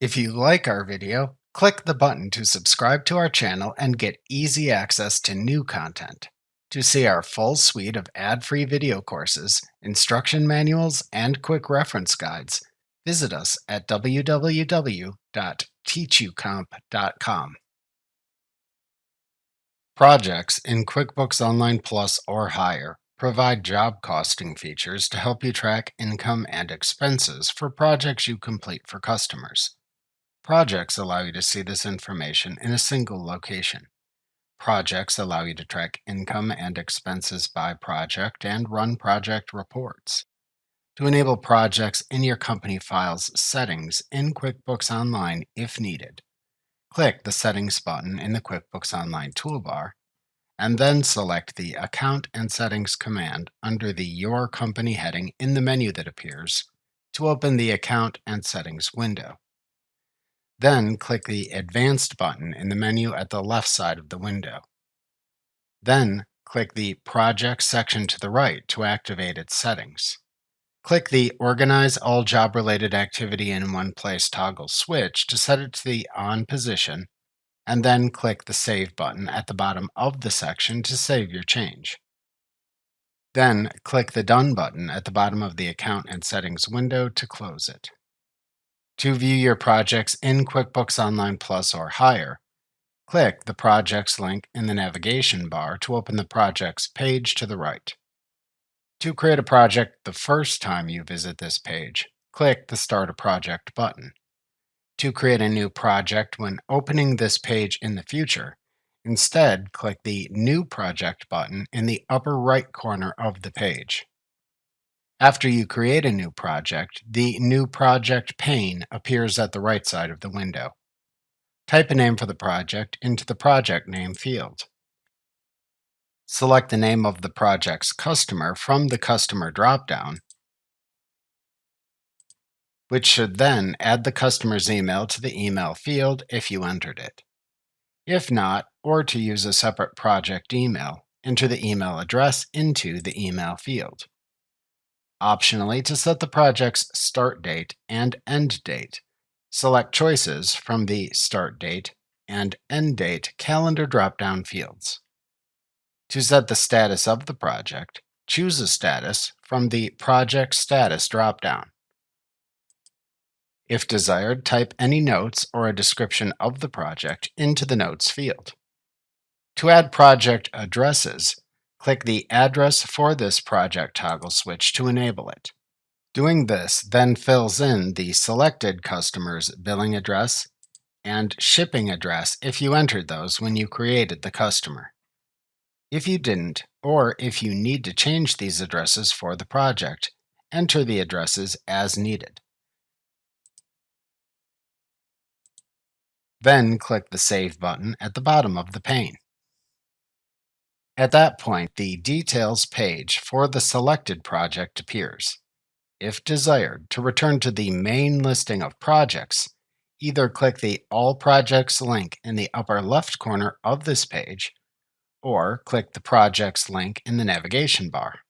If you like our video, click the button to subscribe to our channel and get easy access to new content. To see our full suite of ad-free video courses, instruction manuals, and quick reference guides, visit us at www.teachucomp.com. Projects in QuickBooks Online Plus or higher provide job costing features to help you track income and expenses for projects you complete for customers. Projects allow you to see this information in a single location. Projects allow you to track income and expenses by project and run project reports. To enable projects in your company file's settings in QuickBooks Online if needed, click the Settings button in the QuickBooks Online toolbar, and then select the Account and Settings command under the Your Company heading in the menu that appears to open the Account and Settings window. Then click the Advanced button in the menu at the left side of the window. Then click the Projects section to the right to activate its settings. Click the Organize All Job-Related Activity in One Place toggle switch to set it to the On position, and then click the Save button at the bottom of the section to save your change. Then click the Done button at the bottom of the Account and Settings window to close it. To view your projects in QuickBooks Online Plus or higher, click the Projects link in the navigation bar to open the Projects page to the right. To create a project the first time you visit this page, click the Start a Project button. To create a new project when opening this page in the future, instead click the New Project button in the upper right corner of the page. After you create a new project, the New Project pane appears at the right side of the window. Type a name for the project into the Project Name field. Select the name of the project's customer from the Customer dropdown, which should then add the customer's email to the email field if you entered it. If not, or to use a separate project email, enter the email address into the email field. Optionally, to set the project's start date and end date, select choices from the Start Date and End Date calendar drop-down fields. To set the status of the project, choose a status from the Project Status drop-down. If desired, type any notes or a description of the project into the Notes field. To add project addresses, click the Address for this project toggle switch to enable it. Doing this then fills in the selected customer's billing address and shipping address if you entered those when you created the customer. If you didn't, or if you need to change these addresses for the project, enter the addresses as needed. Then click the Save button at the bottom of the pane. At that point, the Details page for the selected project appears. If desired, to return to the main listing of projects, either click the All Projects link in the upper left corner of this page, or click the Projects link in the navigation bar.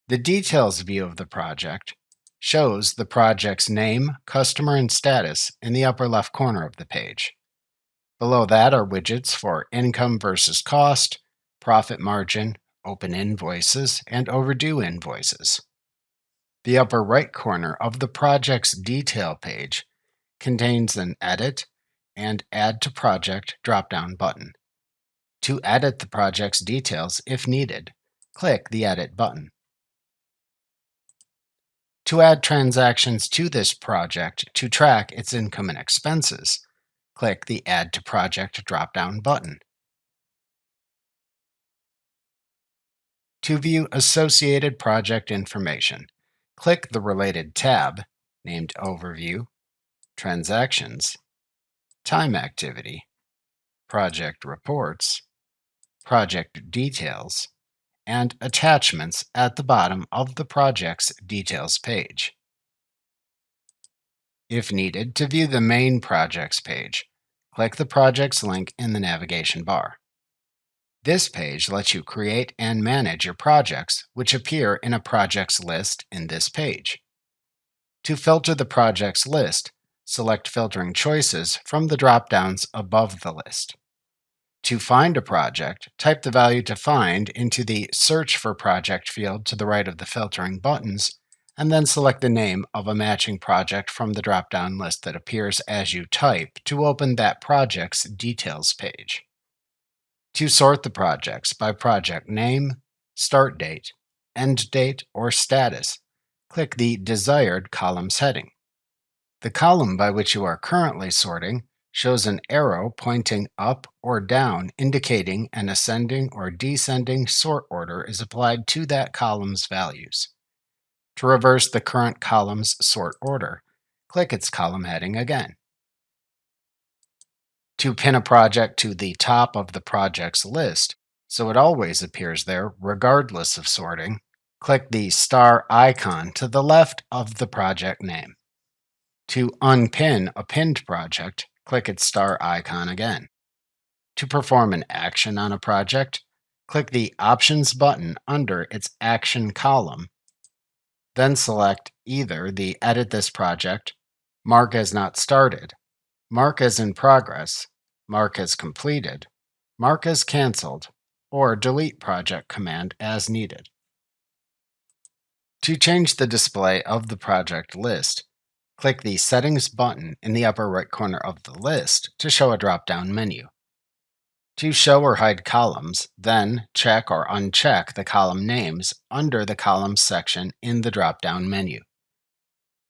The Details view of the project shows the project's name, customer, and status in the upper left corner of the page. Below that are widgets for income versus cost, profit margin, open invoices, and overdue invoices. The upper right corner of the project's detail page contains an Edit and Add to Project drop-down button. To edit the project's details if needed, click the Edit button. To add transactions to this project to track its income and expenses, click the Add to Project drop-down button. To view associated project information, click the related tab named Overview, Transactions, Time Activity, Project Reports, Project Details, and Attachments at the bottom of the project's details page. If needed, to view the main projects page, click the projects link in the navigation bar. This page lets you create and manage your projects, which appear in a projects list in this page. To filter the projects list, select filtering choices from the drop-downs above the list. To find a project, type the value to find into the Search for Project field to the right of the filtering buttons, and then select the name of a matching project from the drop-down list that appears as you type to open that project's details page. To sort the projects by project name, start date, end date, or status, click the desired columns heading. The column by which you are currently sorting shows an arrow pointing up or down indicating an ascending or descending sort order is applied to that column's values. To reverse the current column's sort order, click its column heading again. To pin a project to the top of the projects list, so it always appears there regardless of sorting, click the star icon to the left of the project name. To unpin a pinned project, click its star icon again. To perform an action on a project, click the Options button under its Action column, then select either the Edit this project, Mark as not started, Mark as in progress, Mark as completed, Mark as canceled, or Delete project command as needed. To change the display of the project list, click the Settings button in the upper right corner of the list to show a drop-down menu. To show or hide columns, then check or uncheck the column names under the Columns section in the drop-down menu.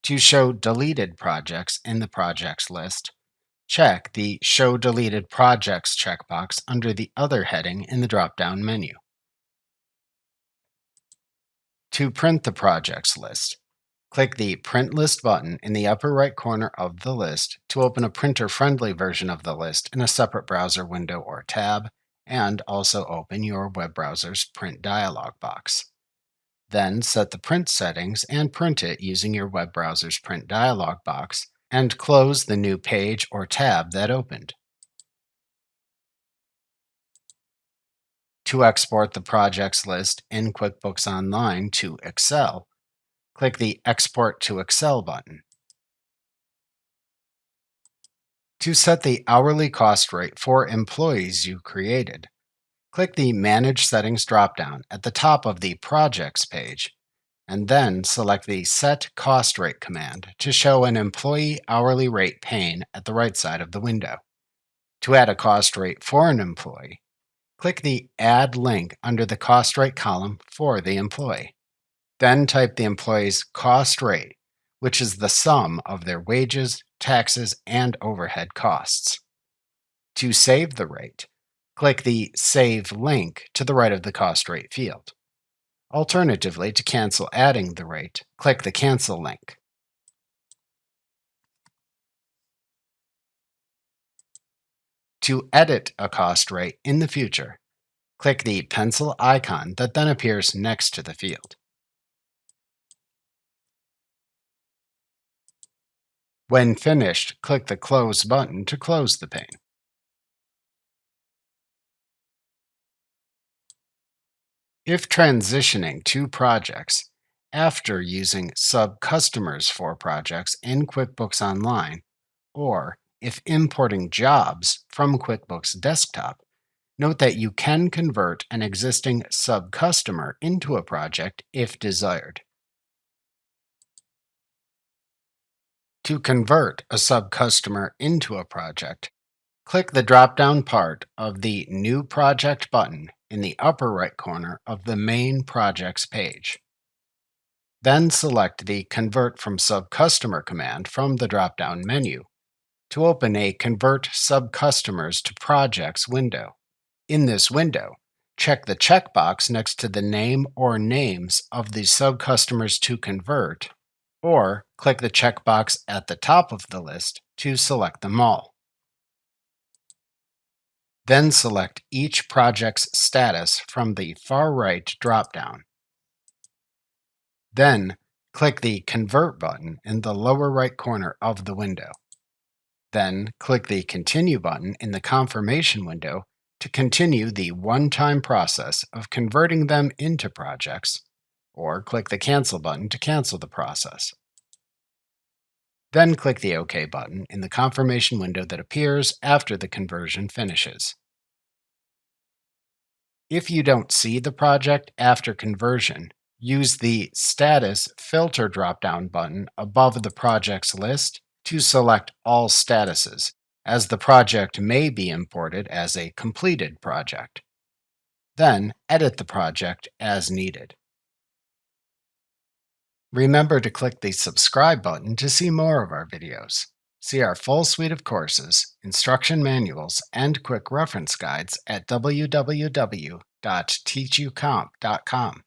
To show deleted projects in the projects list, check the Show Deleted Projects checkbox under the Other heading in the drop-down menu. To print the projects list, click the Print List button in the upper right corner of the list to open a printer-friendly version of the list in a separate browser window or tab, and also open your web browser's print dialog box. Then set the print settings and print it using your web browser's print dialog box, and close the new page or tab that opened. To export the projects list in QuickBooks Online to Excel, click the Export to Excel button. To set the hourly cost rate for employees you created, click the Manage Settings dropdown at the top of the Projects page, and then select the Set Cost Rate command to show an employee hourly rate pane at the right side of the window. To add a cost rate for an employee, click the Add link under the Cost Rate column for the employee. Then type the employee's cost rate, which is the sum of their wages, taxes, and overhead costs. To save the rate, click the Save link to the right of the cost rate field. Alternatively, to cancel adding the rate, click the Cancel link. To edit a cost rate in the future, click the pencil icon that then appears next to the field. When finished, click the Close button to close the pane. If transitioning to projects after using sub-customers for projects in QuickBooks Online, or if importing jobs from QuickBooks Desktop, note that you can convert an existing sub-customer into a project if desired. To convert a sub-customer into a project, click the drop-down part of the New Project button in the upper right corner of the Main Projects page. Then select the Convert from Sub-Customer command from the drop-down menu to open a Convert Sub-Customers to Projects window. In this window, check the checkbox next to the name or names of the sub-customers to convert, or click the checkbox at the top of the list to select them all. Then select each project's status from the far right dropdown. Then click the Convert button in the lower right corner of the window. Then click the Continue button in the confirmation window to continue the one-time process of converting them into projects, or click the Cancel button to cancel the process. Then click the OK button in the confirmation window that appears after the conversion finishes. If you don't see the project after conversion, use the Status Filter drop-down button above the projects list to select all statuses, as the project may be imported as a completed project. Then edit the project as needed. Remember to click the subscribe button to see more of our videos. See our full suite of courses, instruction manuals, and quick reference guides at www.teachucomp.com.